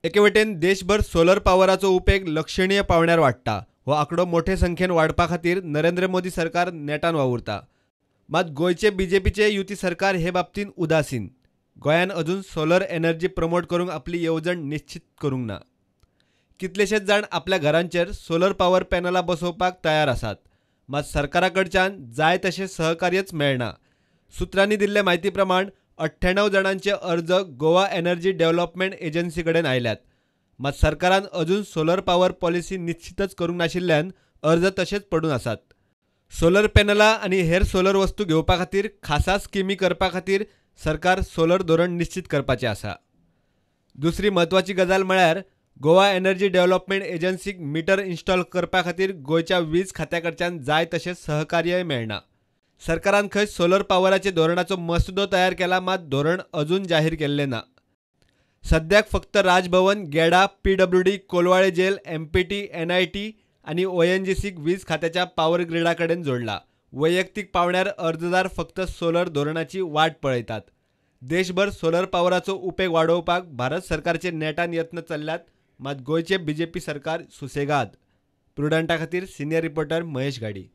एकेवटेन देशभर सोलर पावराचो उपेग लक्षणीय पावण्यार वाडटा। हो आंकडो मोठे संख्येन वाडपा खातीर नरेंद्र मोदी सरकार नेटान वावुरता। मात गोयचे बीजेपीचे युती सरकार हे बाबतीन उदासीन। गोंयान अजून सोलर एनर्जी प्रमोट करूंक आपली येवजण निश्चित करूंक ना। कितलेशेच जाण आपल्या घरांचेर सोलर पावर पॅनलां बसोवपाक तयार आसात, मात सरकाराकडच्यान जाय तशें सहकार्यच मेळना। सुत्रांनी दिल्ले म्हायती प्रमाण 98 जाणांचे अर्ज गोवा एनर्जी डेव्हलपमेंट एजन्सी कडेन आयल्यात, मात सरकारान अजून सोलर पावर पॉलिसी निश्चितच करूंक नाशिल्ल्यान अर्ज तशेच पडून आसात। सोलर पॅनलां आनी हेर सोलर वस्तू घेवपा खातीर खासा स्किमी करपा खातीर सरकार सोलर धोरण निश्चित करपाचें आसा। दुसरी म्हत्वाची गजाल म्हळ्यार गोवा एनर्जी डेव्हलपमेंट एजन्सीक मिटर इन्स्टॉल करपा खातीर गोंयच्या वीज खात्या कडच्यान जाय तशें सहकार्यय मेळना। सरकारान खंय सोलर पावराचे धोरणाचो मसुदो तयार केला, मात धोरण अजून जाहीर केल्लें ना। सद्याक फक्त Raj Bhavan, GEDA, PWD, Colvale jail, MPT, NIT आनी ONGCक वीज खात्याच्या पॉवर ग्रिडा कडेन जोडला। वैयक्तीक पावण्यार अर्जदार फक्त सोलर धोरणाची वाट पळयतात। देशभर सोलर पावराचो उपेग वाडोवपाक भारत सरकारचे नेटान यत्न चल्ल्यात, मात गोयचे BJP सरकार सुसेगाद। प्रुडंटा खातीर सिनियर रिपोर्टर महेश गाडी।